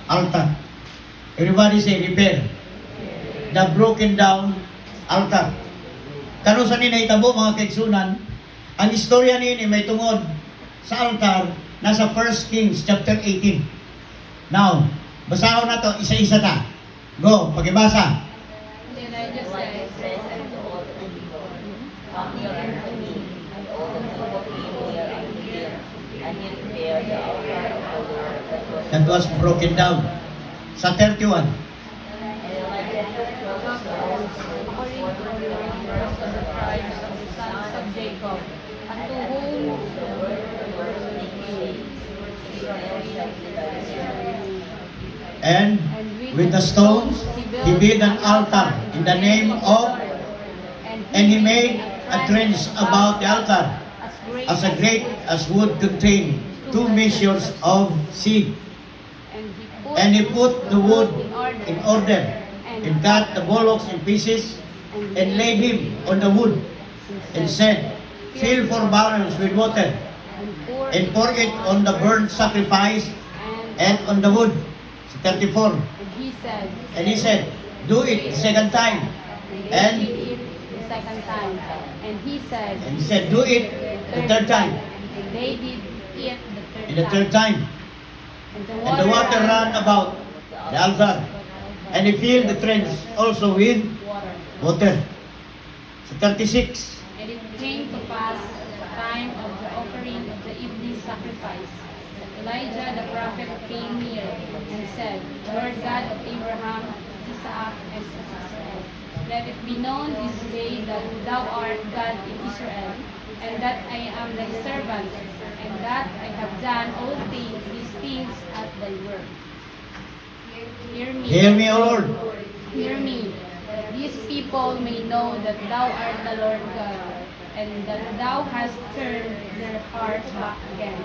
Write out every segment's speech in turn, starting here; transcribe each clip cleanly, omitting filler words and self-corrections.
altar. Everybody say, repair. The broken down altar. Kano sa ni naitabo mga kaigsunan, ang istorya ni may tungod sa altar nasa 1 Kings chapter 18. Now, basahon na to isa-isa ta. Go, pagibasa. Then I just said unto all the people, come here unto me, and all the people came near and here, and he repaired the altar of the Lord That was broken down. Sa 31. And Elijah chose the stones according to the numbers of the tribes of the sons of Jacob, unto whom the word of the Lord came. Israel shall be thy servant. And with the stones, he built an altar in the name of, and he made a trench about the altar, as great as would contain 2 measures of seed. And he put the wood in order, and cut the bullocks in pieces, and laid him on the wood, and said, fill 4 barrels with water, and pour it on the burnt sacrifice and on the wood. 34. And he said, do it the second time. And the second time. And he said, do it the third time. And they did it In the third time. And the water ran about the altar. And he filled the trench also with water. 36. And it came to pass at the time of the offering of the evening sacrifice, that Elijah the prophet came near and said, Lord God of Abraham, Isaac, and Israel, let it be known this day that thou art God in Israel, and that I am thy servant, and that I have done all these things at thy word. Hear me, O Lord. Hear me, that these people may know that thou art the Lord God, and that thou hast turned their hearts back again.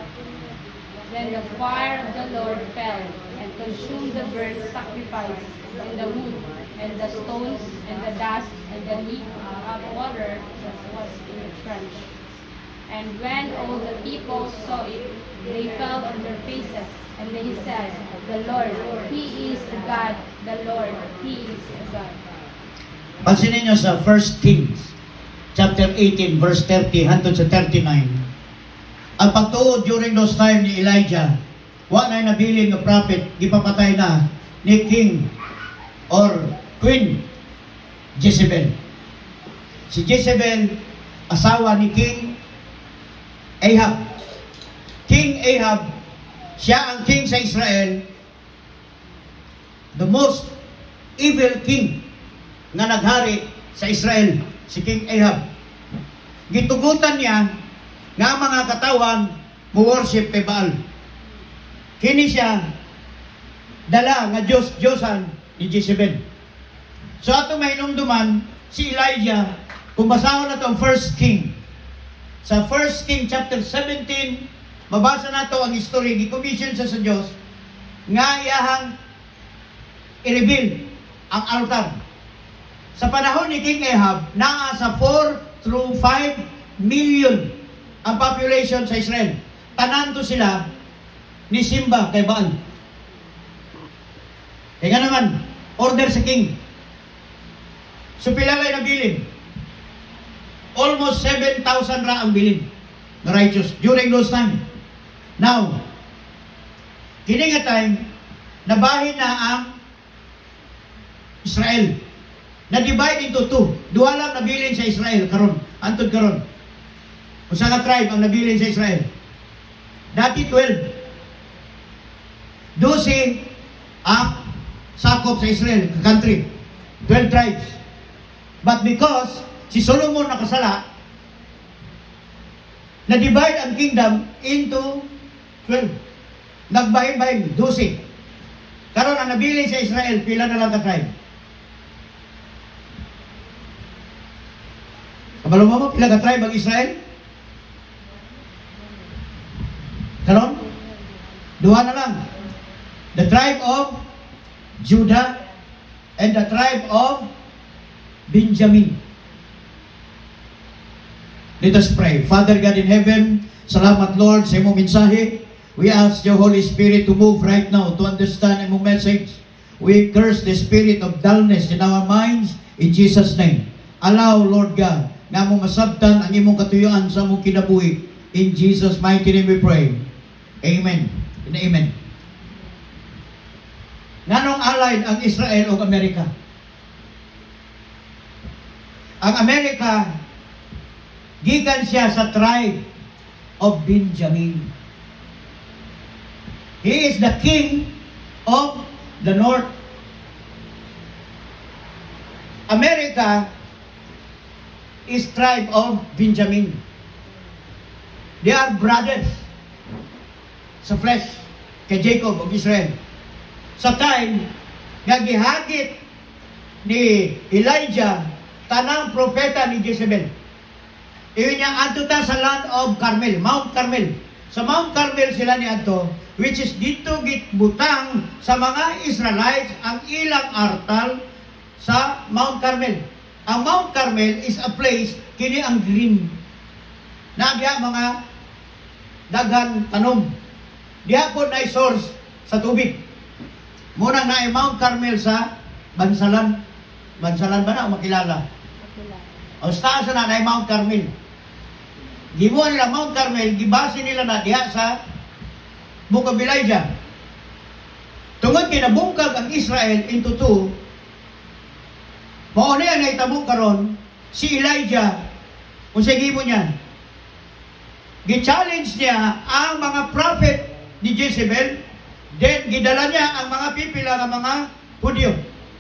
Then the fire of the Lord fell and consumed the burnt sacrifice, and the wood, and the stones, and the dust, and the heap of water that was in the trench. And when all the people saw it, they fell on their faces, and they said, The Lord, He is God, the Lord, He is God. Pansinin nyo sa 1 Kings chapter 18 verse 30 hangtod sa 39. Ang pagtuod during those time ni Elijah, wa na nabilin nga prophet, gipapatay na ni King or Queen Jezebel. Si Jezebel, asawa ni King Ahab. King Ahab, siya ang king sa Israel, the most evil king nga naghari sa Israel, si King Ahab. Gitugutan niya nga mga katawan mu-worship kay Baal. Kini siya dala nga Diyosan ni Jezebel. So ato mahinumduman si Elijah, kung basahon na to ang 1 King. Sa 1 King chapter 17, mabasa na to ang history, gi-commission sa Diyos nga iyahang i-rebuild ang altar. Sa panahon ni King Ahab, naa sa 4 through 5 million ang population sa Israel. Tanan to sila ni Simba kay Baal. Kaya naman, order sa king. So pila lay nabilin? Almost 7,000 ra ang bilin na righteous during those time. Now, kini nga time, nabahin na ang Israel. Na-divide into 2. Duha lang nabilin sa Israel karon, antod karon. Usa ka tribe ang nabilin sa Israel. Dati 12. 12 ang sakop sa Israel, country. 12 tribes. But because si Solomon nakasala, na-divide ang kingdom into 12. Nagbahin-bahin, 12. Karon ang nabilin sa Israel, pila na lang ka tribe? Kabalo mo, pila ka tribe ang Israel? Karon? Duha na lang. The tribe of Judah and the tribe of Benjamin. Let us pray. Father God in heaven, salamat Lord sa imong mensahe. We ask the Holy Spirit to move right now to understand ang mong message. We curse the spirit of dullness in our minds in Jesus' name. Allow, Lord God, nga mong masabtan ang imong katuyuan sa mong kinabuhi. In Jesus' mighty name we pray. Amen and amen. Nganong allied ang Israel o Amerika? Ang Amerika, gikan siya sa tribe of Benjamin. He is the king of the north. America is tribe of Benjamin. They are brothers sa flesh kay Jacob of Israel. Sa time nga gihagit ni Elijah tanang propeta ni Jezebel. Iyon niya adto ta sa land of Carmel, Mount Carmel. Sa Mount Carmel sila ni adto, which is dito gitbutang sa mga Israelites ang ilang artal sa Mount Carmel. Ang Mount Carmel is a place kini ang green. Nagya mga daghan tanom. Diha po na source sa tubig. Muna na ay Mount Carmel sa Bansalan. Bansalan ba na o makilala? O sa taas na ay Mount Carmel. Gibuan nila Mount Carmel, gibase nila na diha sa Book of Elijah. Tungod kay nabungkag ang Israel into two, mao na yan itabo karon si Elijah kung sa gibo niya. Gi-challenge niya ang mga prophet ni Jezebel, then gidala niya ang mga pipila ng mga Hudyo.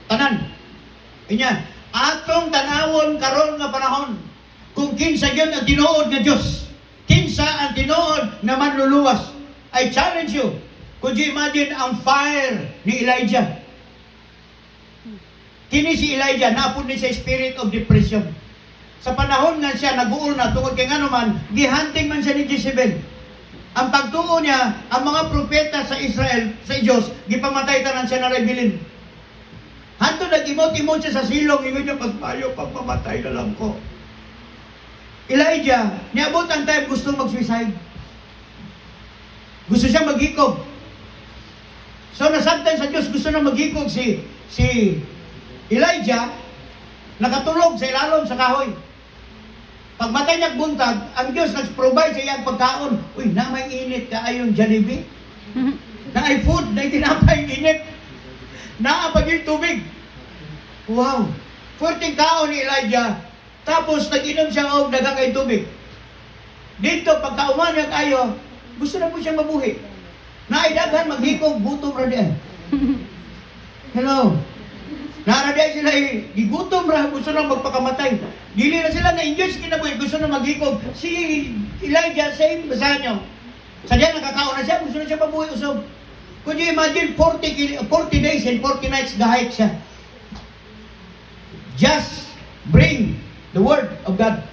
Tanan. Inya, atong tanawon karon nga panahon kung kinsa gyud ang tinuod nga Dios, kinsa ang tinuod nga manluluwas. I challenge you. Could you imagine ang fire ni Elijah? Kini si Elijah, napun ni sa spirit of depression. Sa panahon nga siya, nag-uul na, tungkol kay nga naman, gihunting man siya ni Jezebel. Ang pagtuo niya, ang mga propeta sa Israel, sa Diyos, gipamatay tanan siya na bilin. Hanto nag-imot-imot siya sa silong, ingon niya, paspayo, pagpamatay na lang ko. Elijah, niabot ang time gusto mag-suicide. Gusto siya maghikog. So nasabtan sa Diyos, gusto na maghikog si Elijah, nakatulog sa ilalom sa kahoy. Pagmatay niyang buntag, ang Diyos nag-provide sa iyang pagkaon. Uy, na may init ka ayong Jollibee. Na ay food, na tinapay init. Naapag yung tubig. Wow! Pwerte kaon ni Elijah, tapos nag-inom siya og dagang kay tubig. Dito, pagkauman niya kayo, gusto na po siyang mabuhi. Naidaghan, maghikog, gutom ra diyan. Hello? Naraday sila gigutom ra, gusto na magpakamatay. Dili na sila na-induce kinabuhi, gusto na maghikog. Si Elijah, same, basahan nyo. Sadya nakakaon na siya, gusto na siya mabuhi usog. Could you imagine 40 days and 40 nights gahike siya? Just bring the word of God.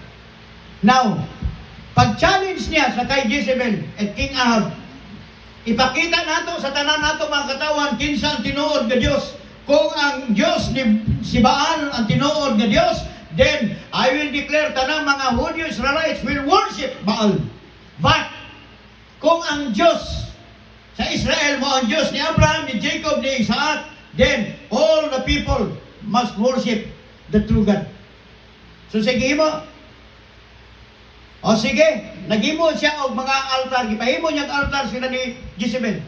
Now, pag-challenge niya sa kay Jezebel at King Ahab, ipakita nato sa tanan nato mga katawan kinsa ang tinuod nga Dios. Kung ang Dios ni si Baal ang tinuod nga Dios, then I will declare tanang mga Hudyo Israelites will worship Baal. But kung ang Dios sa Israel mo ang Dios ni Abraham, ni Jacob, ni Isaac, then all the people must worship the true God. So sige mo. O sige, nagimo siya og mga altar, gipahimo niya ang altar sila ni Jezebel.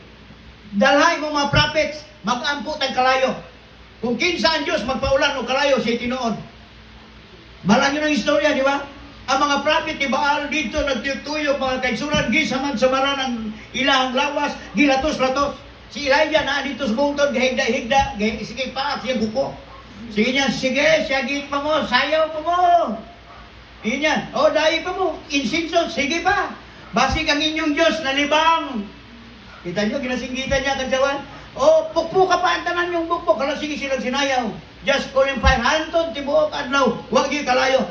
Dalhay mo mga prophets, mag-ampo tag kalayo. Kung kinsa ang Diyos magpaulan o kalayo siya tinuod. Bala nyo ng istorya, di ba? Ang mga prophet ni Baal dito nagtutuyok mga kaigsuran, gisaman sa maran ng ilahang lawas, gilatos-latos. Si Elijah na dito sa bungtod, gahigda-higda, sige pa, siya buko. Sige niya, sige, siya git pa mo, sayaw pa mo. Iyon yan. O, dahil pa mo. Insinso, sige pa. Basig ang inyong Diyos na libang. Kita nyo, ginasinggitan niya kansawan. O, pukpuka pa ang tanan yung bukpok. Kala sige silang sinayaw. Just call him fire. Hantod, tibuok, adlaw. Huwag yung kalayo.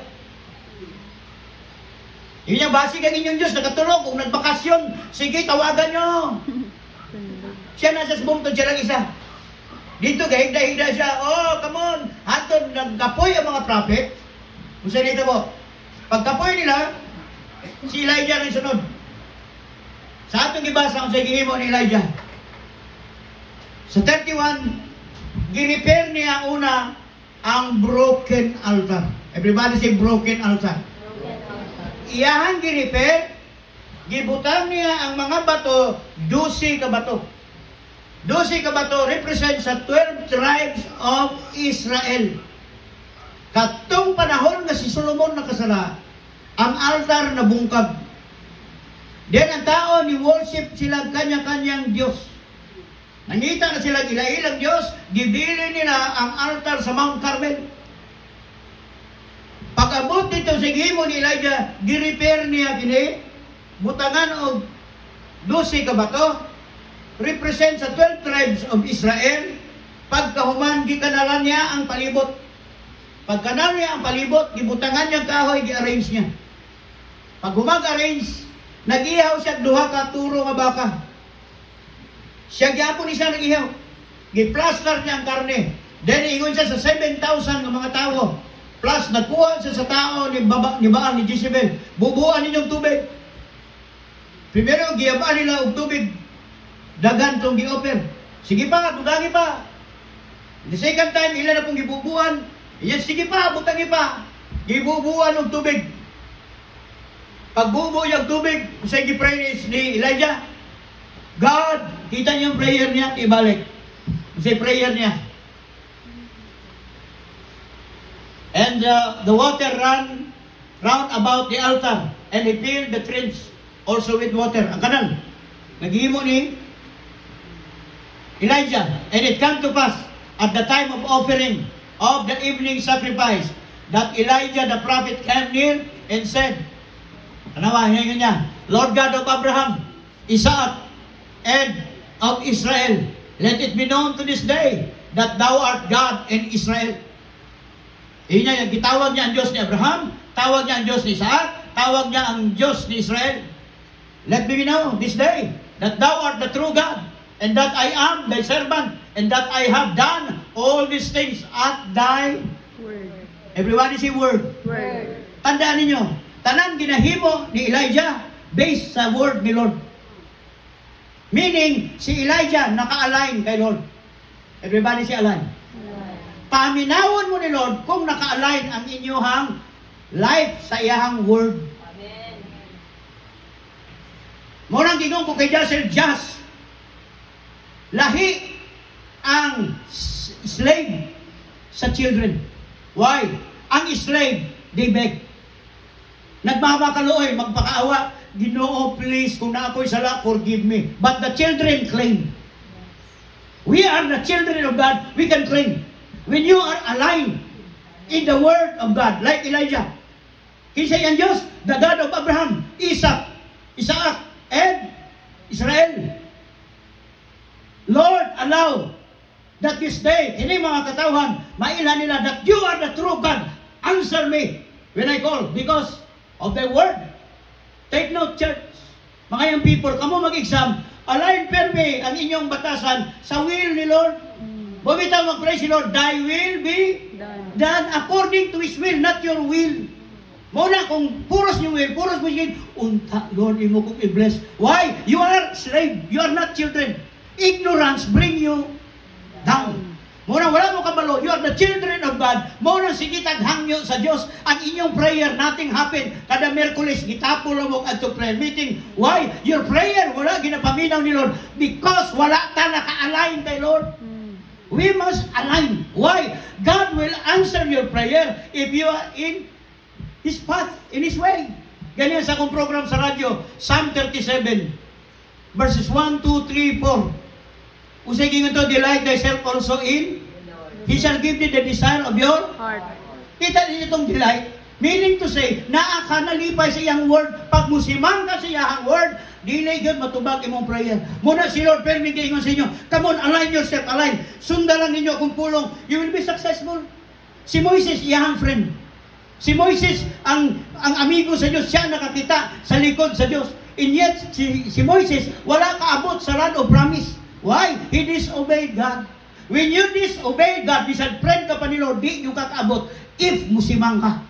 Iyon yan, basig ang inyong Diyos. Nakatulog. Kung nagbakasyon, sige, tawagan nyo. Siya nasa sbungtod siya lang isa. Dito, gahigda-higda siya. Oh, come on. Hantod, nagkapoy ang mga prophet. Kung saan ito po, pagkapoy nila, si Elijah rin sunod. Sa atong gibasa kung sa gihimo ni Elijah. Sa 31, gi-repair niya una ang broken altar. Everybody say broken altar. Iyahang gi-repair, gibutang niya ang mga bato, 12 ka bato. 12 ka bato represent sa 12 tribes of Israel. Katong panahon nga si Solomon nakasala, ang altar na bungkag. Then ang tao ni worship sila kanya-kanyang Diyos. Nangita na sila ila-ilang Diyos, gibili nila ang altar sa Mount Carmel. Pag-abot dito sa gihimo ni Elijah, gi-repair niya kini, butangan og 12 ka bato, represent sa 12 tribes of Israel. Pagkahuman, gikanalan niya ang palibot. Pagkanal niya ang palibot, gibutangan niya kahoy, gi-arrange niya. Pag humag-arrange, nag-ihaw siya duha ka turo nga baka. Siya gyapon isa nag-ihaw. Gi-plaster niya ang karne. Then ingon siya sa 7,000 nga mga tao. Plus nagkuha siya sa tao ni Baal ni Jezebel. Bubuan ninyong tubig. Primero giyabaan nila og tubig. Dagan tong gi-offer. Sige pa, dugangi pa. The second time ila na pong gibubuan. Yes, sige pa, butangi pa. Gibubuan og tubig. Pagbubo yung tubig, usay gi-pray ni Elijah, God, kita niyo yung prayer niya, ibalik. Usay prayer niya. And the water ran round about the altar, and he filled the trench also with water. Ang kanan, naghihimo ni Elijah. And it came to pass, at the time of offering of the evening sacrifice, that Elijah the prophet came near and said, hingin niya, Lord God of Abraham, Isaac, and of Israel, let it be known to this day that thou art God in Israel. Gitawag niya ang Diyos ni Abraham, tawag niya ang Diyos ni Isaac, tawag niya ang Diyos ni Israel. Let me be known this day that thou art the true God, and that I am thy servant, and that I have done all these things at thy Word. Everybody say word. Word. Tandaan ninyo, tanan ginahimo ni Elijah based sa word ni Lord. Meaning, si Elijah naka-align kay Lord. Everybody say align. Paminawon mo ni Lord kung naka-align ang inyong life sa iyahang word. Amen. Murang gingon ko kay Joshua, just lahi ang slave sa children. Why? Ang slave, they beg. Nagmamakaluoy, magpakaawa, Ginoo, please, kung na ako'y sala, forgive me. But the children claim. We are the children of God, we can claim. When you are aligned in the word of God, like Elijah, kinsay ang Diyos, the God of Abraham, Isaac, and Israel. Lord, allow that this day, ini mga katawhan, mailan nila that you are the true God. Answer me when I call because of the word. Take note, church. Mga young people, kamo mag-exam, align perme ang inyong batasan sa will ni Lord. Bumitaw mag-pray si Lord, thy will be done according to His will, not your will. Muna, kung puros yung will, puros mo yung unta, Lord, imo kong i-bless. Why? You are slave. You are not children. Ignorance bring you down. Muna, wala mo kabalo. You are the children of God. Muna, sige taghangyo sa Diyos. Ang inyong prayer, nothing happen. Kada Merkulis, gitapo lang mo at prayer meeting. Why? Your prayer, wala ginapaminaw ni Lord. Because wala ta naka-align kay Lord. We must align. Why? God will answer your prayer if you are in His path, in His way. Ganyan sa akong program sa radyo, Psalm 37, verses 1, 2, 3, 4. Usay gingon to, delight thyself also in, He shall give thee the desire of your Heart. Kita niyo itong delight. Meaning to say, naa ka nalipay sa iyang word, pag musimang ka sa iyang word, dili yun matubag imong prayer. Muna si Lord, permit ingon sa inyo, come on, align yourself, align. Sundalan ninyo kung pulong, you will be successful. Si Moises, iyang friend. Si Moises, ang amigo sa Diyos, siya nakakita sa likod sa Diyos. And yet, si Moises, wala kaabot sa land of promise. Why? He disobeyed God. When you disobey God, bisan friend ka pa ni Lord, di yung kakaabot if musimang ka.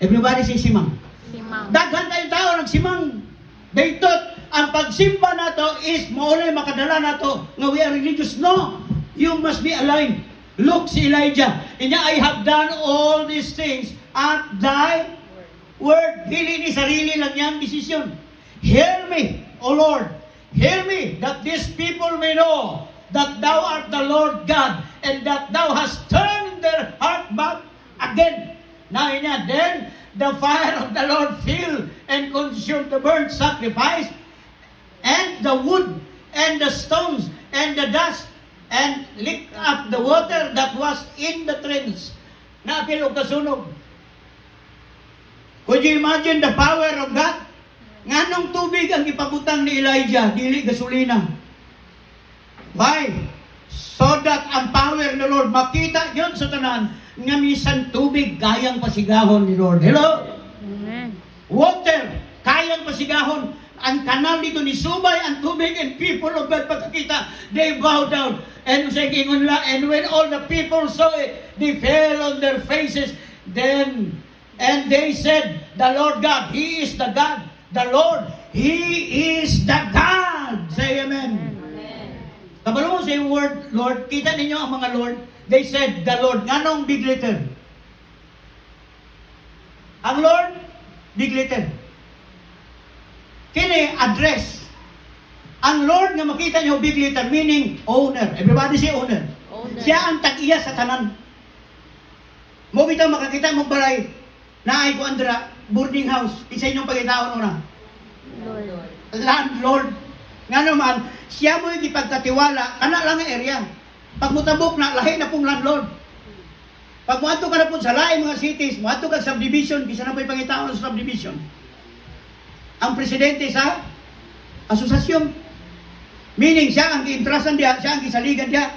Everybody say simang. Simang. Daghan tayong tao nagsimang. They thought ang pagsimba nato is maulay makadala nato nga we are religious. No, you must be aligned. Look si Elijah, inya, I have done all these things at thy word. Dili ni sarili lang niyang desisyon. Hear me, O Lord, hear me, that these people may know that thou art the Lord God, and that thou hast turned their heart back again. Now, then the fire of the Lord filled and consumed the burnt sacrifice, and the wood, and the stones, and the dust, and licked up the water that was in the trench. Naapil o kasunog. Could you imagine the power of God? Nganong tubig ang ipabutang ni Elijah, dili gasolina. Why? So that ang power ni Lord, makita yun sa tanan, nga misan tubig, kayang pasigahon ni Lord. Hello? Amen. Water, kayang pasigahon. Ang kanal dito ni Subay, ang tubig, and people of God, pagkakita, they bow down. And when all the people saw it, they fell on their faces. And they said, the Lord God, He is the God. The Lord, He is the God. Say amen. Kabalo mo sa yung word, Lord, kita ninyo ang mga Lord, they said, the Lord. Nganong big letter? Ang Lord, big letter. Kini, address. Ang Lord nga makita niyo big letter, meaning owner. Everybody say owner. Siya ang tag-iya sa tanan. Mo bitaw makakita mo balay na ay ko andra boarding house. Isa inyong pagkitaon una. Lord. Landlord. Nga naman, siya mo yung ipagkatiwala, kana lang ang area. Pag mutabok na, lahi na pong landlord. Pag muato ka na po sa lahi mga cities, muato ka sa subdivision, kisa na po yung pangitaon sa subdivision. Ang presidente sa asosasyon. Meaning, siya ang kiintrasan diya, siya ang kisaligan diya.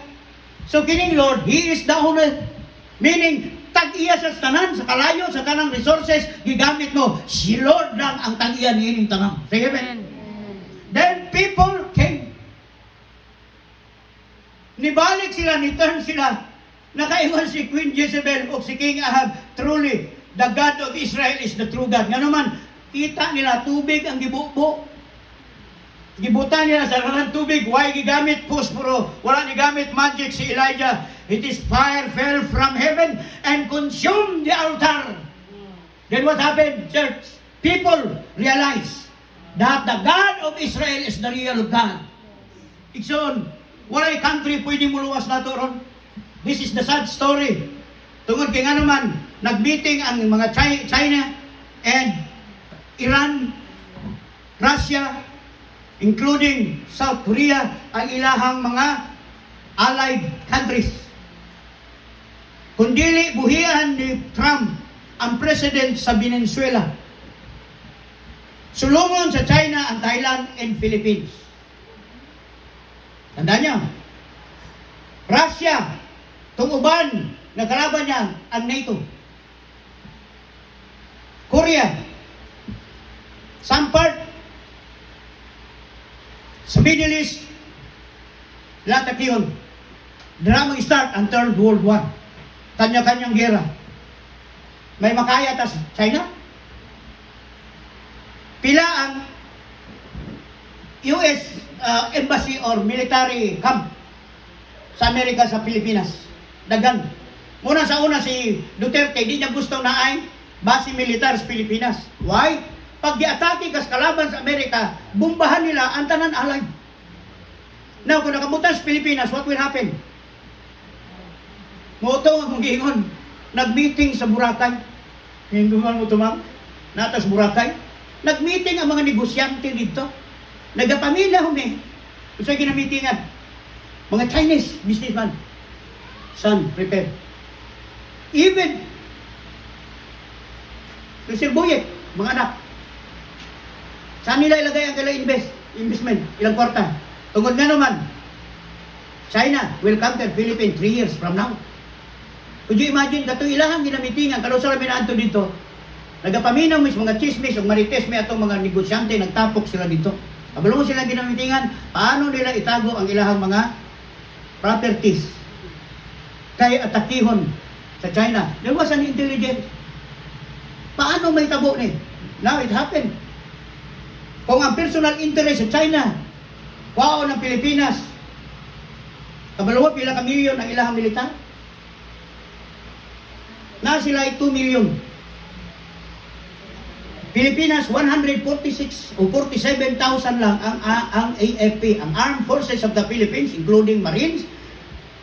So, kining Lord, He is the owner. Meaning, tag-iya sa tanan, sa kalayo, sa tanang resources, gigamit mo, si Lord lang ang tag-iya niining tanang. Sige, amen. Then, people came. Nibalik sila, ni-turn sila. Nakaingon si Queen Jezebel o si King Ahab, truly, the God of Israel is the true God. Nga naman, kita nila, tubig ang gibubo. Gibutan nila sa kanang tubig, why gigamit pusporo, wala ni gamit magic si Elijah. It is fire fell from heaven and consumed the altar. Then what happened, church? People realize that the God of Israel is the real God. Ikson, walay country pwede muluwas na to ron. This is the sad story. Tungod kay nga naman, nag-meeting ang mga China and Iran, Russia, including South Korea, ang ilahang mga allied countries. Kundili buhian ni Trump ang president sa Venezuela. Sulungon sa China ang Thailand and Philippines. Tandaan niyo, Russia, tumuban na kalaban niya ang NATO. Korea, some part sa Middle East, lahat yun. Dramang start ang Third World War. Kanya-kanyang gera. May makaya tas China. Pila ang US embassy or military camp sa Amerika sa Pilipinas. Dagan. Muna sa una si Duterte, di niya gusto na ay base militar sa Pilipinas. Why? Pag di-atake kas kalaban sa Amerika, bumbahan nila ang tanan alay. Now, kung nakabutan sa Pilipinas, what will happen? Moto ang mag-iingon. Nag-meeting sa Boracay. Hinduman mo tumang. Natas Boracay. Nag-meeting ang mga negosyante dito. Nagapamilya humi. Kung sa'yo ginamitingan. Mga Chinese businessman. Son, prepare. Even Sir Buyek, mga anak. Saan nila ilagay ang kailang investment? Ilang kwarta? Tungod nga naman, China will conquer Philippines 3 years from now. Could you imagine, kato ilahang ginamitingan, kalau sa lamin nato dito, nagapaminaw mis mga chismis, o marites may atong mga negosyante, nagtapok sila dito. Kabalo mo sila ginamitingan, paano nila itago ang ilahang mga properties? Kaya atakihon sa China. There was an intelligence. Paano may tabo ni? Now it happened. Kung ang personal interest sa China, kwao ng Pilipinas, kabalawa pila ka milyon ang ilahang militar, na sila ay 2 milyon. Pilipinas, 146 o 47,000 lang ang AFP, ang Armed Forces of the Philippines, including Marines,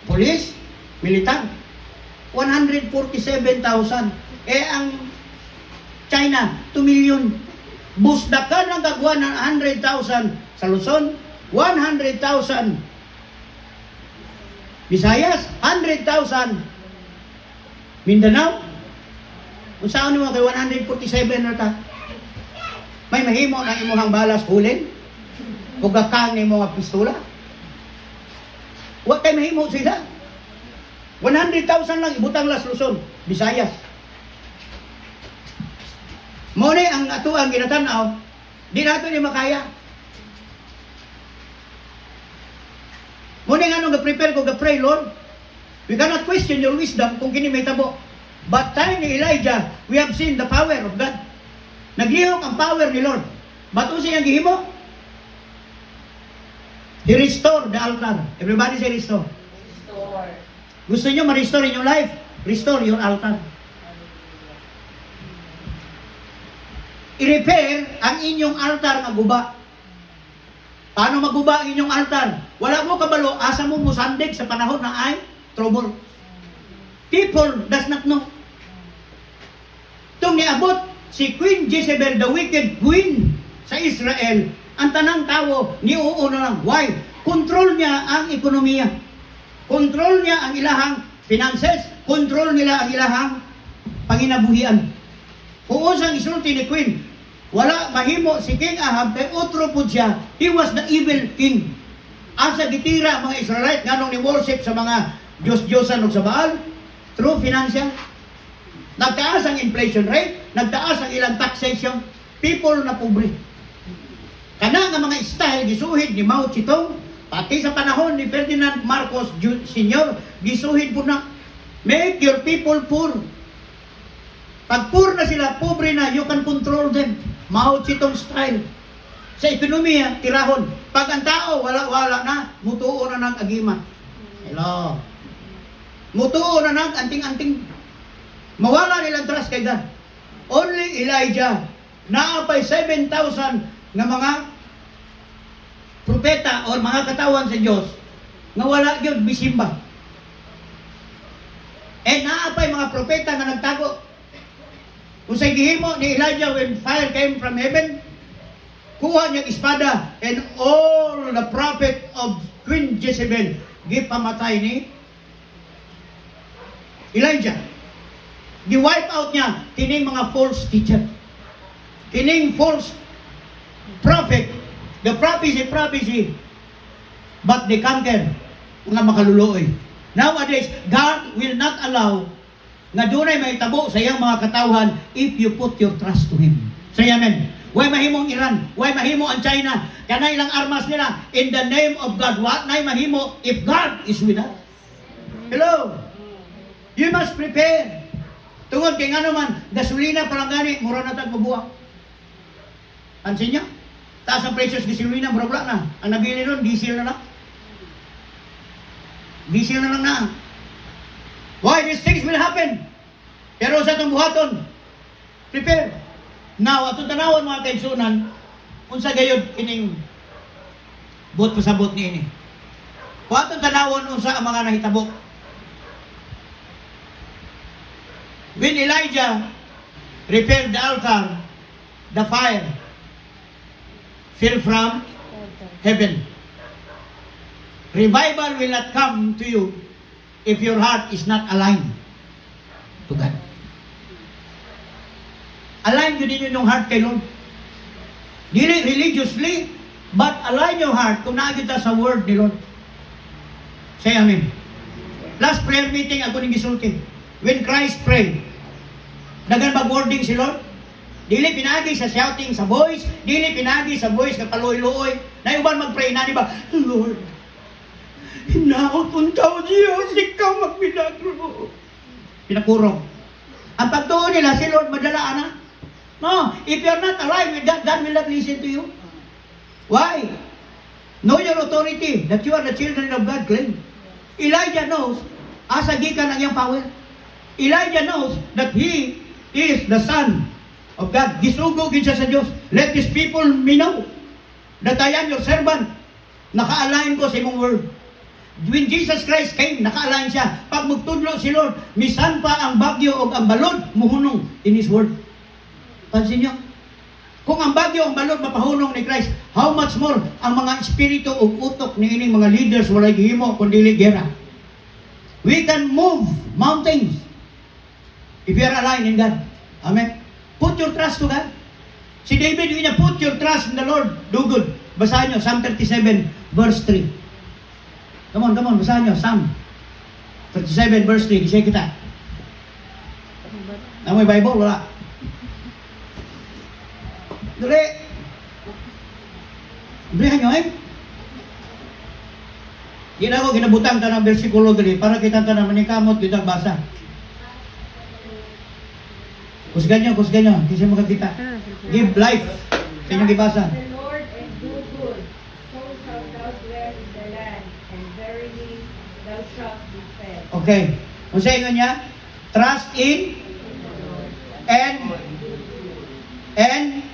Police, Militar. 147,000. Eh, ang China, 2 million. Busdakan ang gagawa ng 100,000 sa Luzon, 100,000 Visayas, 100,000 Mindanao. Kung saan mo kay 147 na ta? May mahimo ng imuhang balas hulin? O gakang ni mga pistola? What time mahimo sila? 100,000 lang ibutang Las Luzon, Visayas. Mo ni ang ato ang ginatanaw, di nato ni makaya. Mo ni nga nung ga-prepare ko ga-pray, Lord, we cannot question your wisdom kung kini may tabo. But time ni Elijah, we have seen the power of God. Naglihok ang power ni Lord. But usi ang gihimo? He restored the altar. Everybody say restore. Restore. Gusto niyo ma-restore in your life? Restore your altar. I-repair ang inyong altar nga guba. Paano maguba ang inyong altar? Wala mo kabalo, asa mo musandig sa panahon na ay trouble. People does not know. Itong niabot si Queen Jezebel, the wicked queen sa Israel, ang tanang tao, niuuna lang. Why? Control niya ang ekonomiya. Control niya ang ilahang finances. Control nila ang ilahang panginabuhian. Kung usang isulti ni Queen, wala mahimo si King Ahab kay utro po siya. He was the evil king. Asa gitira ang mga Israelite nganong ni worship sa mga Diyos-Diyosan o sa Baal through financial. Nagtaas ang inflation rate, nagtaas ang ilang taxation, people na pobre. Kana nga mga style gisuhid ni Mao Zedong, pati sa panahon ni Ferdinand Marcos Sr., gisuhid po na, make your people poor. Pag poor na sila, pobre na, you can control them. Mao Zedong style. Sa ekonomiya, tirahon. Pag ang tao, wala na, mutuo na ng agima. Hello. Mutuo na ng anting-anting. Mawala nilang trust kay God. Only Elijah, naapay 7,000 na mga propeta o mga katawan sa Diyos, nga wala yun bisimba. And naapay mga propeta nga nagtago. Kung sa gihimo ni Elijah when fire came from heaven, kuha niyang espada, and all the prophet of Queen Jezebel gipamatay ni Elijah. Di-wipe out niya kining mga false teacher. Kining false prophet. The prophecy, but they conquer mga makaluluoy. Nowadays, God will not allow nga dunay may tabo sa iyang mga katawhan if you put your trust to Him. Say amen. Way mahimo ang Iran, way mahimo ang China, kanay ilang armas nila in the name of God. What nay mahimo if God is with us? Hello. You must prepare. Tungod kay nga naman, gasolina parang gani, mura na tag mabuha. Pansin niyo? Taas ang presyo sa gasolina, mura na. Ang nabili nun, diesel na lang. Diesel na lang na. Why? These things will happen. Pero sa itong buhaton, prepare. Now, atong tanawan mga kaigsunan, unsa gayod kining buot pasabot ni ini. Kung atong tanawan unsa ang mga nahitabo. When Elijah repaired the altar, the fire fell from heaven. Revival will not come to you if your heart is not aligned to God. Align yun din yung heart kay Lord. Dili religiously, but align your heart kung nakikita sa word ni Lord. Say amen. Last prayer meeting ako ning gisulti. When Christ prayed, dagan mag-wording si Lord. Dili pinagi sa shouting sa voice, dili pinagi sa voice nga paluoy-luoy. Na uban mag-pray na, di ba? Lord, hinaot untaw Diyos, ikaw magmilagro. Pinakurong. Ang pagtuon nila, si Lord madala na. No, if you're not aligned with God, God will not listen to you. Why? Know your authority, that you are the children of God, claim. Elijah knows, asa gikan ang iyang power. Elijah knows that he is the son of God. Gisugo gid siya sa Dios. Let these people me know that I am your servant. Naka-align ko sa imong word. When Jesus Christ came, naka-align siya. Pag magtudlo si Lord, misan pa ang bagyo o ang balod, muhunong in His word. Pansin niyo? Kung ang bagyo ang balod mapahunong ni Christ, how much more ang mga espiritu o utok ni ining mga leaders walay gihimo kundi gera. We can move mountains if we are aligned in God. Amen. Put your trust to God. Si David, niya, put your trust in the Lord. Do good. Basahin nyo, Psalm 37, verse 3. Come on, basahin nyo, Psalm 37, verse 3. Gisay kita. May Bible? Wala. Dali. Berihan nyo, Gina ko, ginabutang ka ng versikulo dali para kita ka na manikamot, kita basa. Kusgan nyo, kasi makakita. Give life. Sa inyong ibasa. The Lord is good, so shalt thou dwell in the land, and verily thou shalt be fed. Okay. Kung sa inyo niya, trust in and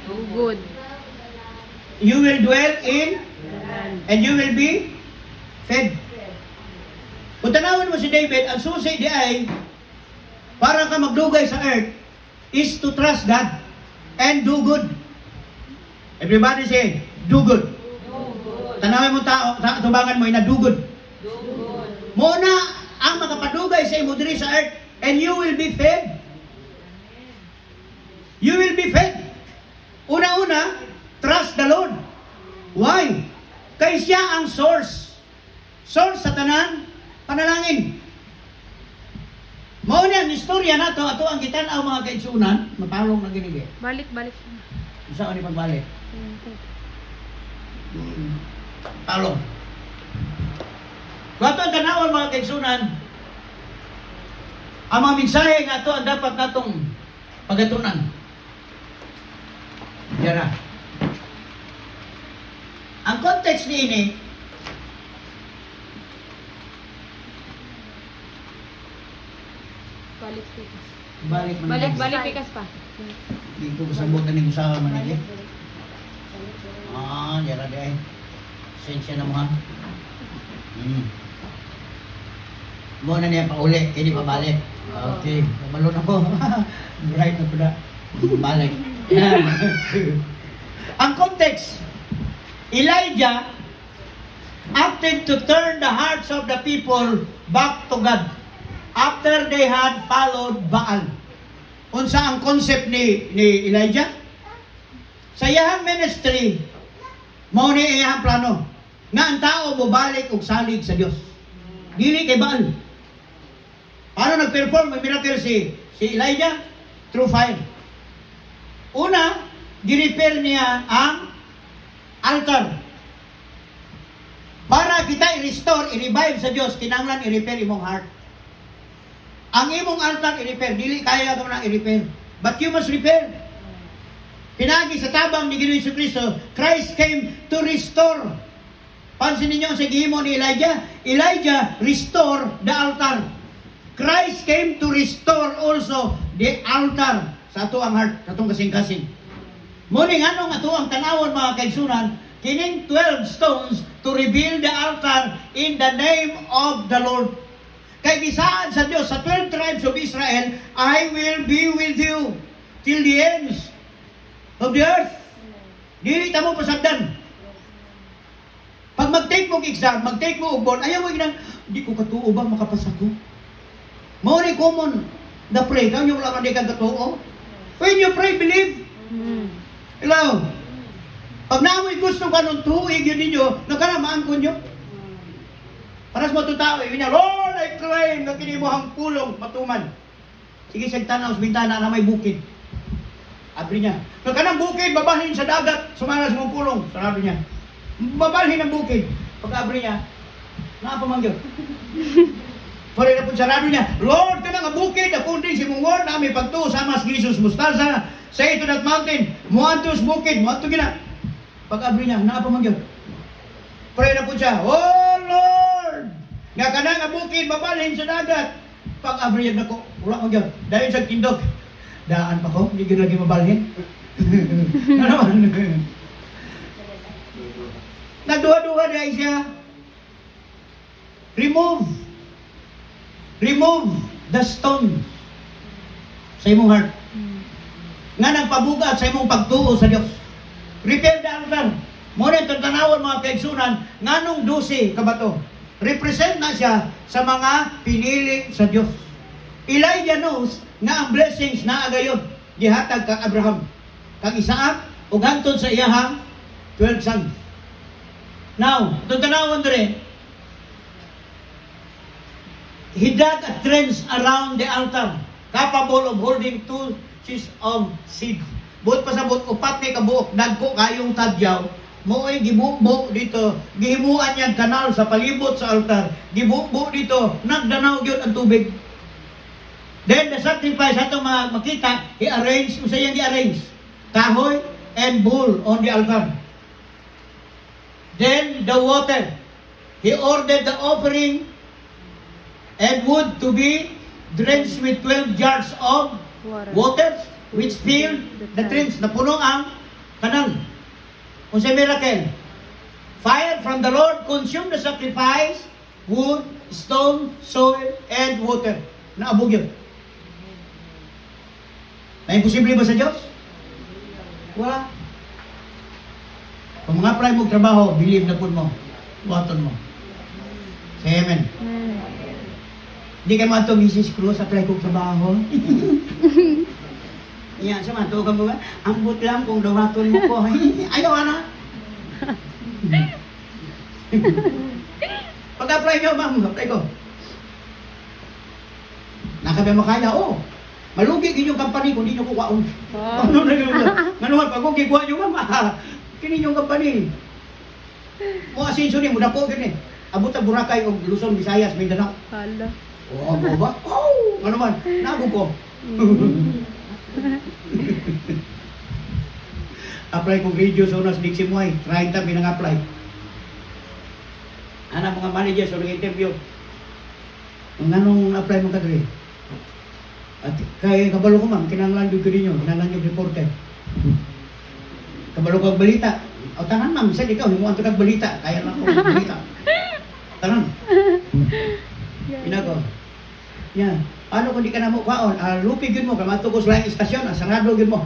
Do good. you will dwell in The land and you will be fed. Kung tanawan mo si David, ang susi di ay para ka magdugay sa earth is to trust God and do good. Everybody say, do good. Tanawin mo tao, tubangan mo, do good. Muna ang makapadugay sa imo diri sa earth and you will be fed. You will be fed. Una-una, trust the Lord. Why? Kay siya ang source. Source sa tanan, panalangin. Mao ni ang istorya nato ato ang gitan-aw mga kaigsunan, mapalong na ginigi. Balik. Usa ni pagbalik. Palong. Bato ang tanawon mga kaigsunan, ang mga mensahe nga ito ang dapat natong pagatunan. Yara. Ang context ni ini, Balik pikas pa. di ko kasabot na usawa man niya. Yara di ay. Sensya na mo ha. Mo na niya pauli, hindi pa balik. Okay, malun ako. Bright na pala. Balik. Ang context, Elijah acted to turn the hearts of the people back to God after they had followed Baal. Unsa ang concept ni Elijah? Sa iyang ministry, mao ni iyang plano nga ang tao mobalik og salig sa Dios. Dili kay Baal. Paano nag-perform ang miracle si Elijah? Through fire. Una, gi-repair niya ang altar. Para kita i-restore, i-revive sa Diyos, kinanglan i-repair imong heart. Ang imong altar i-repair, dili kaya ka nang i-repair. But you must repair. Pinagi sa tabang ni Ginoong Jesucristo, Christ came to restore. Pansin ninyo sa gihimo ni Elijah. Elijah restore the altar. Christ came to restore also the altar sa ato ang heart, sa atong kasing-kasing. Muning anong ato ang tanawon mga kaigsunan, kining 12 stones to rebuild the altar in the name of the Lord. Kay gisaan sa Dios sa 12 tribes of Israel, I will be with you till the ends of the earth. Dili ta mo pasagdan. Pag mag-take mo exam, mag-take mo ugbon, ayaw mo ginang, di ko katuo ba makapasa ko? Mao ni common the pray, kanyo wala man di ka katuo. When you pray, believe. Hello. Pag naamoy gusto ka nung tuig yun ninyo, nakaramaan ko nyo. Para sa mga tao, yun niya, Lord, I claim na kinimuhang pulong matuman. Sige, sa tanaw sa bintana na may bukid. Abri niya. Nagkanang bukid, babalhin sa dagat, sumana sa mga pulong. Sarabi niya. Babalhin ang bukid. Pag abri niya, nakapamangyo. Pare na po sarado niya, Lord, ka na nga bukid, ako din si mong word, na may pagto, sama si Jesus Mustaza, say to that mountain, muantos bukid, muanto gina. Pag-abri niya, naapa man yun. Pray na po siya, Oh Lord! Nga ka na nga bukid, babalhin sa dagat. Pag-abri niya na ko, wala man yun. Dahil sa tindog, daan pa ko, hindi ko lagi mabalhin. Ano naman? Nagduha-duha dahil siya. Remove the stone sa imong heart. Nga nagpabugat sa imong pagtuo sa Dios. Repair the altar. Muna itong tanawon mga kaigsunan, nganong 12 kabato. Represent na siya sa mga pinili sa Dios. Elijah knows nga ang blessings na agayon gihatag kang Abraham, kang Isaac, ug hangtod sa iyahang 12 sons. Now, itong tanawon dire, he dug a trench around the altar, capable of holding 2 sheets of seed. Buot pa sa buot, upat ni kabuok, dagko kayong tadyaw, mo'y gibukbuk dito, gihimuan niyang kanal sa palibot sa altar, gibukbuk dito, nagdanaw yun ang tubig. Then the sacrifice, atong makita, i-arrange, usayang i-arrange, kahoy and bull on the altar. Then the water, he ordered the offering and wood to be drenched with 12 jars of water, which filled the trench. Napuno ang kanal. Kung sa miracle, fire from the Lord consumed the sacrifice, wood, stone, soil, and water. Naabog yun. Na imposible ba sa Diyos? Wala. Kung mga apply mong trabaho, believe na po mo. Buhaton mo. Say amen. Hindi ka man ito, Mrs. Cruz, apply kong trabaho. Yan, sa mga ka mo ba? Ambot lang kung dawaton mo ko. Ayaw na. Pag-apply nyo, ma'am, apply ko. Nakabi makaya, oh. Malugi inyong company kung di nyo kukuhaon. Ano na yun? Nganuhan, pag kung kikuha nyo, ma'am, kini yung company. Mo asinso ni, muda po, gini. Abot ang Boracay o Luzon, Visayas, Mindanao. Hala. Oo, mo ba? Oh, ano man, nabo ko. Apply kong radio sa unas Dixie Muay, 30 pinang-apply. Ano mga manager sa nag-interview? Kung anong apply mo kadri? At kay kabalo ko ma'am, kinanglan ko ninyo, kinanglan yung reporter. Kabalo ko ang balita. O tanan ma'am, isa ikaw, himuan ito balita. Kaya lang ko balita. Tanan. Pinago. Yan. Paano kung di ka na mo kwaon? Lupig yun mo, kamato ko sa istasyon, sarado yun mo.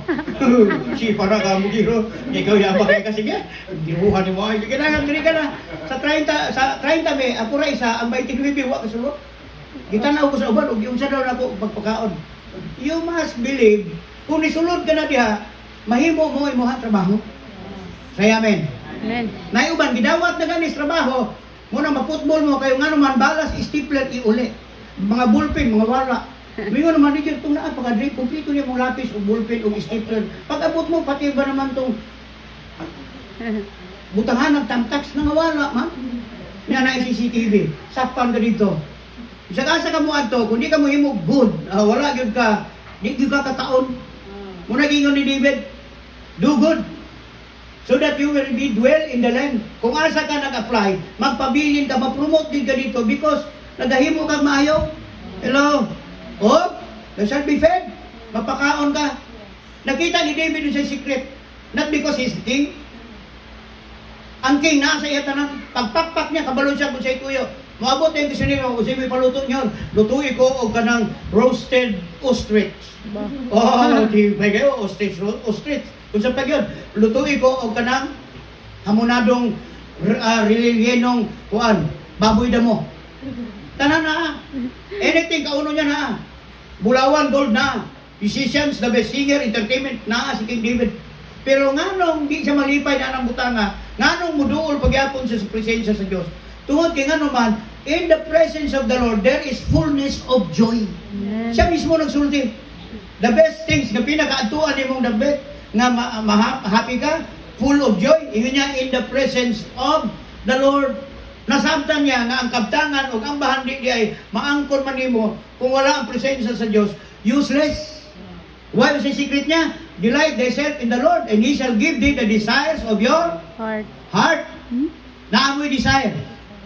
Si para ka mo giro. Ikaw yaba kay kasi nga. Giruhan ni mo. Ay, kailangan diri ka na. Sa 30 me, ako ra isa, ang 29 wa kasulod. Gitanaw ko sa uban, og yung sa daw nako pagpakaon. You must believe, kung nisulod ka na diha, mahimo mo imong trabaho. Say amen. Amen. Nay uban gidawat na ganis trabaho, mo na maputbol mo kayo ngano man balas stapler iuli. Mga ballpen, mga wala. Mingo naman dito itong naa pagka-drink, kumpleto niya mong lapis o ballpen o stapler. Pag abot mo, pati ba naman itong butangan ng tamtax na wala, ma? Yan na CCTV. Sakpan ka dito. Isa-asa ka mo ato, kung di ka mo himog good, wala yun ka, di yun ka kataon. Muna gingon ni David, do good, so that you will be dwell in the land. Kung asa ka nag-apply, magpabilin ka, mapromote din ka dito because nagahimo kang maayo. Hello? Oh, you shall be fed. Mapakaon ka. Nakita ni David sa secret, not because he's the king. Ang king nasa iya tanan, pagpakpak niya, kabalon siya kung siya ituyo. Maabot yung gusto niyo, kung siya may paluto niyo, lutuin ko o kanang roasted ostrich. Oh, di ba kayo, ostrich. Kung sa pag yun, lutuin ko o kanang hamonadong rililyenong kuan, baboy damo. Tanan na. Anything kauno niya na. Bulawan gold na. Musicians, the best singer, entertainment na si King David. Pero nganong di siya malipay na ng butanga, nganong muduol pagyapon sa presensya sa Dios. Tungod kay ngano man, in the presence of the Lord there is fullness of joy. Amen. Siya mismo nagsulti. The best things nga pinakaadtuan nimong David nga happy ka, full of joy, ingon niya in the presence of the Lord. Nasabtan niya nga ang kabtangan o ang bahandi di ay maangkon man nimo kung wala ang presensya sa Diyos, useless. Why was secret niya? delight thyself in the Lord, and He shall give thee the desires of your Heart. heart. Hmm? Naamoy desire.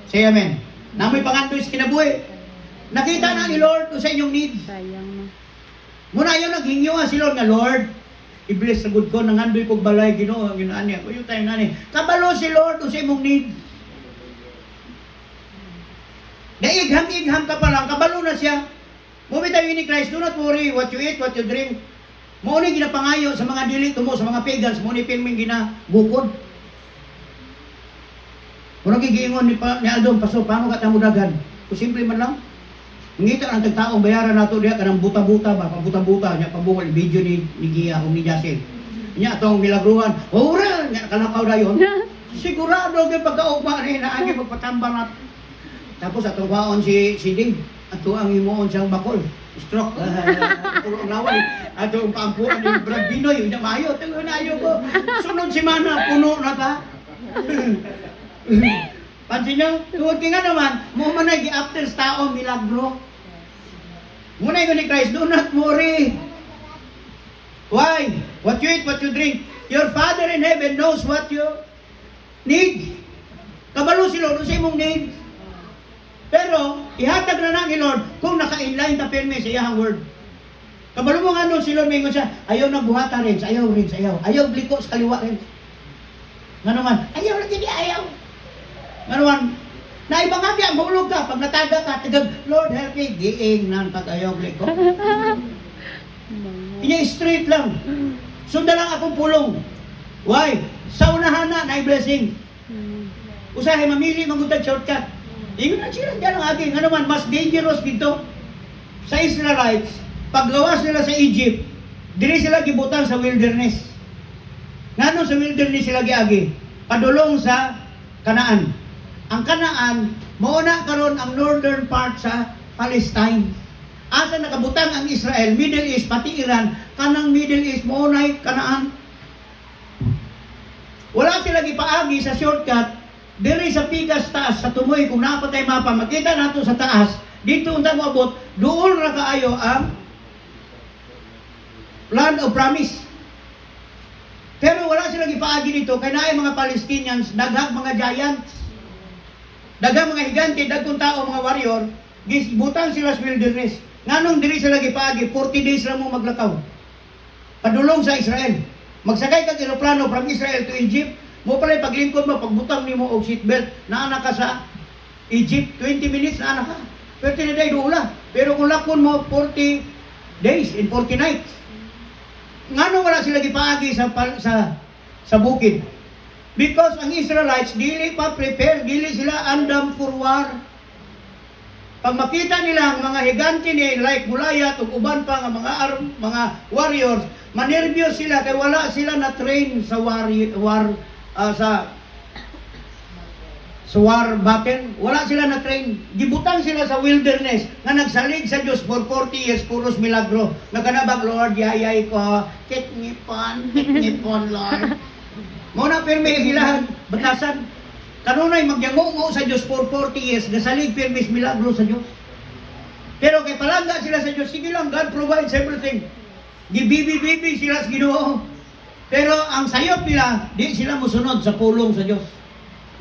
Say amen. Naamoy pangandoy sa kinabuhi. Nakita na ni Lord sa inyong need. Sayang na. Muna yun, naghingyo nga si Lord nga, Lord, i-bless sa good ko, nangandoy kong balay, Ginoo, ginaan niya. Kuyo tayo nani. Kabalo si Lord sa imong need. Naigham-igham ka pa lang, kabalo na siya. Mumitaw ni Christ, do not worry what you eat, what you drink. Mauni ginapangayo sa mga dili mo, sa mga pagans, mauni pirming ginabukod. Kung nagigiingon ni Aldong, Paso, paano ka tamudagan? Kung simple man lang, ngita ang tagtaong bayaran nato diya kanang buta-buta ba, pabuta-buta nya pabungol video ni Gia o ni Jase. Nya atong milagruhan, ora nya kalakaw dayon. Sigurado gyud pagkaugma ni na agi pagpatambang nat. Tapos atong waon si Ding, ato ang himuon siyang bakol. Stroke. Puro laway. Ato paampuan ni Brad Binoy, nya maayo tugon ayo ko. Sunod semana puno na ta. Pansin nyo, tuwag ka nga naman, mo man after sa tao, milagro. Muna yun ni Christ, do not worry. Why? What you eat, what you drink. Your Father in heaven knows what you need. Kabalo si Lord, sa imong need. Pero, ihatag na na ni Lord kung naka-inline ta perme sa iyang word. Kabalo mo nga nun, si Lord may siya, ayaw nagbuhata rin, ayaw rin, ayaw. Ayaw bliko sa kaliwa rin. Nga naman, ayaw na hindi ayaw. Manuan, na ibang nga diyan, mahulog ka, pag nataga ka, tagag, Lord help me, giing ng pag-ayog ko. Inya straight lang. Sunda lang akong pulong. Why? Sa unahan na blessing. Usahay mamili, magutag shortcut. Ingon na sila, dyan ang ating, ano man, mas dangerous dito. Sa Israelites, paggawas nila sa Egypt, dili sila gibutan sa wilderness. Ngano sa wilderness sila giagi? Padulong sa Kanaan. Ang Kanaan, mauna karon ang northern part sa Palestine. Asa nakabutang ang Israel, Middle East, pati Iran, kanang Middle East, maunay Kanaan. Wala sila gipaagi sa shortcut, diri sa pikas taas, sa tumoy, kung napatay mapa, makita nato sa taas, dito unta mo abot, doon ra kaayo ang land of promise. Pero wala sila gipaagi dito, kaya naay mga Palestinians, daghang mga giants. Daghang mga higante, daghang tao, mga warrior, gisbutang sila sa wilderness. Nganong diri sila gipaagi, 40 days lang mo maglakaw. Padulong sa Israel. Magsakay kag eroplano from Israel to Egypt, mo pala paglingkod mo, pagbutang nimo og seatbelt, naana ka sa Egypt, 20 minutes naana ka. Pero tinaday duula. Pero kung lakon mo, 40 days and 40 nights. Ngano wala sila gipaagi sa bukid? Because ang Israelites, dili pa prepare, dili sila andam for war. Pag makita nila ang mga higante ni like Goliath ug uban pa nga mga warriors, manervyos sila kay wala sila na train sa war battle. Wala sila na train. Gibutang sila sa wilderness nga nagsalig sa Dios for 40 years puros milagro. Naganabag, Lord, yayay ko, kitnipon, Lord. Muna pirmi hilahan, batasan. Kanunay magyango sa Diyos for 40 years, nasalig pirmis milagro sa Diyos. Pero kay palangga sila sa Diyos, sige lang, God provides everything. Gibibi-bibi sila sa Ginoo. Pero ang sayop nila, di sila musunod sa pulong sa Diyos.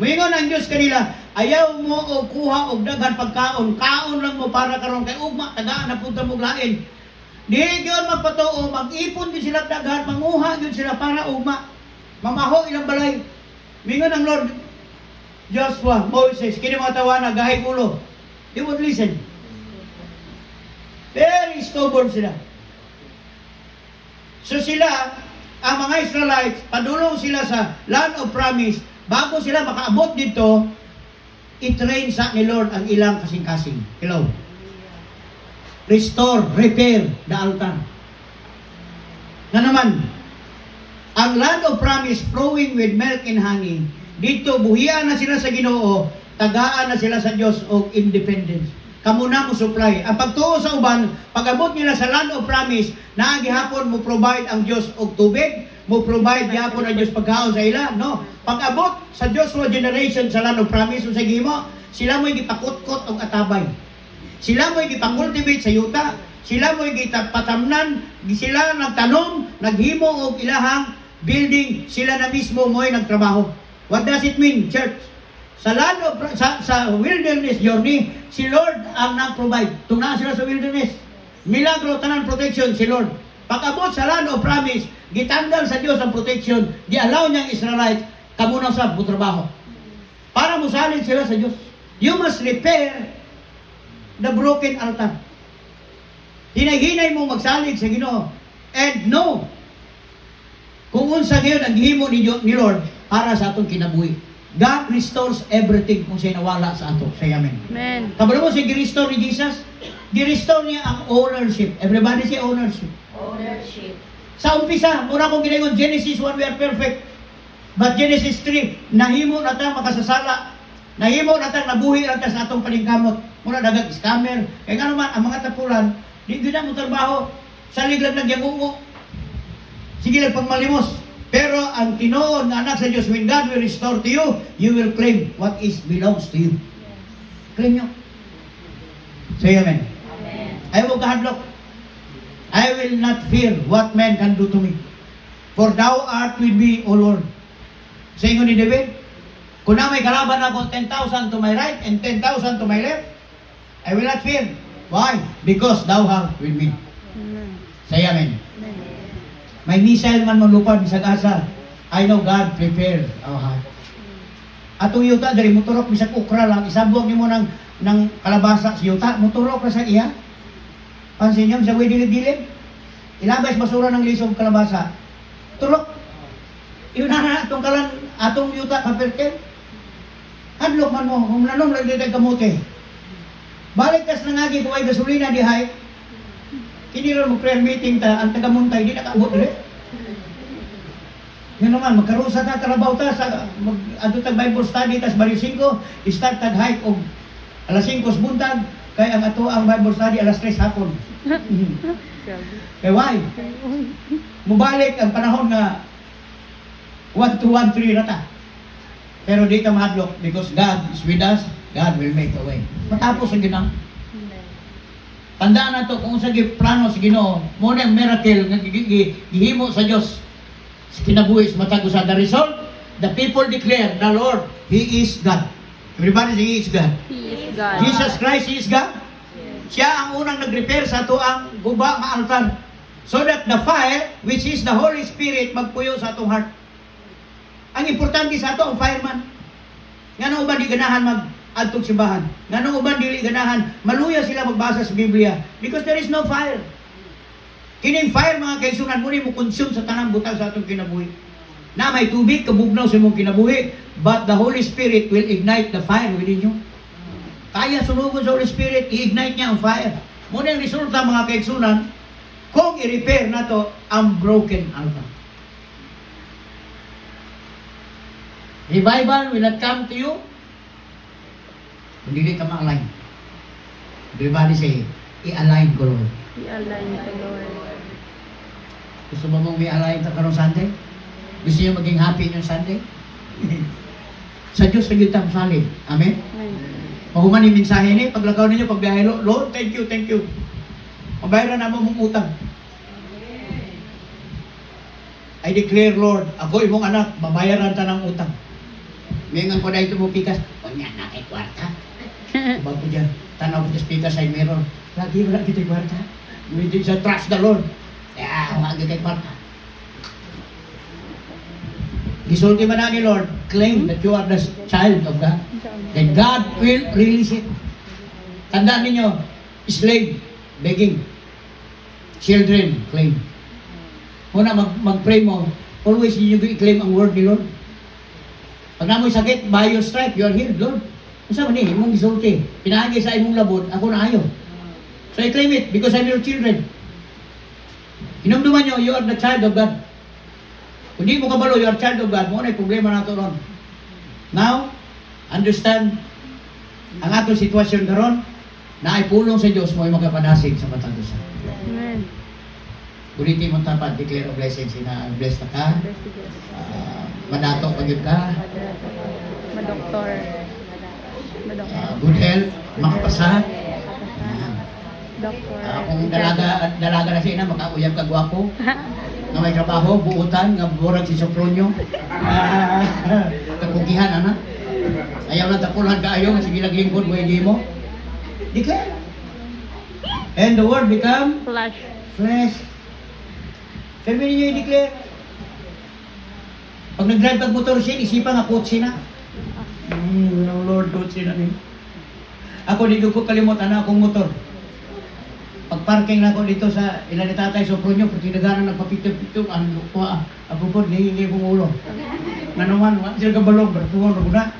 Moingon ang Diyos kanila, ayaw mo o kuha o daghan pagkaon, kaon lang mo para karon kay ugma, tagaan na punta mo lain. Di yun magpatuo, mag-ipon din sila daghan, manguha yun sila para ugma. Mamaho ilang balay. Mingon ang Lord, Joshua, Moses, kini mga tawana, gahay ulo. They would listen. Very stubborn sila. So sila, ang mga Israelites, padulong sila sa land of promise. Bago sila makaabot dito, i-train sa ni Lord ang ilang kasing-kasing. Hello? Restore, repair the altar. Na naman, ang land of promise flowing with milk and honey, dito buhian na sila sa Ginoo, tagaan na sila sa Dios og independence. Kamo na mo supply. Ang pagtuo sa uban, pag-abot nila sa land of promise, naa gihapon mo provide ang Dios og tubig, mo provide gihapon ang Dios pagkaon sa ila, no? Pag-abot sa Joshua generation sa land of promise sa gihimo, sila mo'y gipakut-kot og atabay. Sila mo'y gipakultivate sa yuta. Sila mo'y patamnan, sila nagtanom, naghimo og ilahang building, sila na mismo mo'y nagtrabaho. What does it mean, church? Sa land of, sa wilderness journey, si Lord ang nag-provide. Tungna sila sa wilderness. Milagro, tanan protection, si Lord. Pag-abot sa land of promise, gitanggal sa Diyos ang protection, di-allow niyang Israelites, kamunang sa trabaho. Para musalin sila sa Diyos. You must repair the broken altar. Hinay-hinay mo magsalig sa Ginoo. And no, kung unsa ngayon ang gihimo ni Lord para sa atong kinabuhi. God restores everything kung siya nawala sa ato. Say amen. Amen. Kabalo mo siya gi-restore ni Jesus? Gi-restore niya ang ownership. Everybody say ownership. Ownership. Sa umpisa, muna kong ginagawa, Genesis 1, we are perfect. But Genesis 3, nahimo na ta makasasala. Nahimo na ta, nabuhi na ta sa atong paningkamot. Muna dagat scammer. Kaya nga naman, ang mga tapulan, di na mo trabaho. Salig lang nagyangungo. Sige lang pagmalimos. Pero ang tinoon na anak sa Diyos, when God will restore to you, you will claim what is belongs to you. Claim nyo. Say amen. Amen. I will kahadlok. I will not fear what man can do to me. For thou art with me, O Lord. Sa ingon ni David, kung na may kalaban ako 10,000 to my right and 10,000 to my left, I will not fear. Why? Because thou art with me. Amen. Say amen. Amen. May missile man malupad sa Gaza. I know God prepared our heart. Atong yuta dari motorok bisag ukra lang isabog nimo ng kalabasa sa yuta, motorok ra sa iya. Pansin niyo sa way dilib-dilib. Ilabas basura ng lisong kalabasa. Turok. Iyon na atong kalan atong yuta kaperte. Hadlok man mo, kung nanom lang dito kamote. Balik kas nangagi kung ay gasolina dihay. Kini ron mo prayer meeting ta ang tagamuntay di nakaabot dire. Yan naman magkarusa ta karabaw ta sa adto tag Bible study tas baryo 5 start tag hike og alas 5 buntag kay ang ato ang Bible study alas 3 hapon. Kay why? Mubalik ang panahon nga 1 to 1 3 na ta. Pero di ta mahadlok because God is with us, God will make a way. Matapos ang ginang tandaan na to kung sa plano sa Ginoo, mo na ang miracle nga gihimo sa Dios sa kinabuhi sa matag usa. The result, the people declare, the Lord, He is God. Everybody say He is God. He is God. Jesus Christ He is God. Siya ang unang nag-repair sa ato ang guba nga altar. So that the fire, which is the Holy Spirit, magpuyo sa atong heart. Ang importante sa ato ang fireman. Nga nung uban di ganahan mag-adtog simbahan. Nga nung uban dili ganahan, maluya sila magbasa sa Biblia. Because there is no fire. Kining fire mga kaigsunan mo mo consume sa tanang butang sa atong kinabuhi. Na may tubig, kabugnaw sa imong kinabuhi, but the Holy Spirit will ignite the fire within you. Kaya sunugon sa Holy Spirit, i-ignite niya ang fire. Muna ang resulta mga kaigsunan, kung i-repair na to ang broken altar. Revival will not come to you kung hindi ka ma-align. Everybody say, i-align ko Lord. I-align the Lord. Gusto mo mong may-align ka karong Sunday? Gusto niyo maging happy yung Sunday? Sa Diyos na kita masalig. Amen? Amen. Mahuman yung mensahe ni, paglagaw ninyo, pagbiyahe, Lord, thank you, thank you. Mabayaran na mo mong utang. I declare, Lord, ako imong anak, mabayaran ta ng utang. Ngayon ko na ito mo pikas, o niya na kay kwarta. Bago ko dyan, tanaw ko sa pikas ay meron. Lagi wala kita kwarta. Hindi sa trust the Lord. Kaya, wagi kay kwarta. Gisulti man na ni Lord, claim that you are the child of God. Then God will release it. Tandaan ninyo, slave, begging. Children, claim. Muna mag-pray mo, always you i-claim ang word ni Lord. Pag namoy sakit, by your stripe, you are healed, Lord. Kung saan man imong gisulti, pinahagi sa imong labod, ako na ayo. So I claim it because I'm your children. Inumduman nyo, you are the child of God. Kung di mo kabalo, you are child of God, muna yung problema nato ron. Now, understand, ang atong sitwasyon karon na ay pulong sa Diyos mo ay magapanasig sa patagusan. Amen. Ulitin mo tapat, declare a blessing, bless na ka, Bless the Diyos. madato pag ka, Madoktor. Madoktor. good health, makapasa, Doctor. Kung dalaga na siya na, makauyab ka gwapo. Nga may trabaho, buutan, nga burag si Sopronyo. Kakugihan, ana. Ayaw na tapulan ka ayaw, nga sige naglingkod mo hindi mo. Declare. And the word become Flash. flesh. Sabi niyo i-declare. Pag nag-drive kag motor siya, isipan nga kotse na. No Lord, kotse na ni. Ako di ko kalimutan na akong motor. Pag-parking na ako dito sa ilan ni Tatay Sopronyo, pag tinaganan nagpapitog-pitog, ano ko, abukod, hihingi kong ulo. Nga naman, sila kabalog, bertuwan na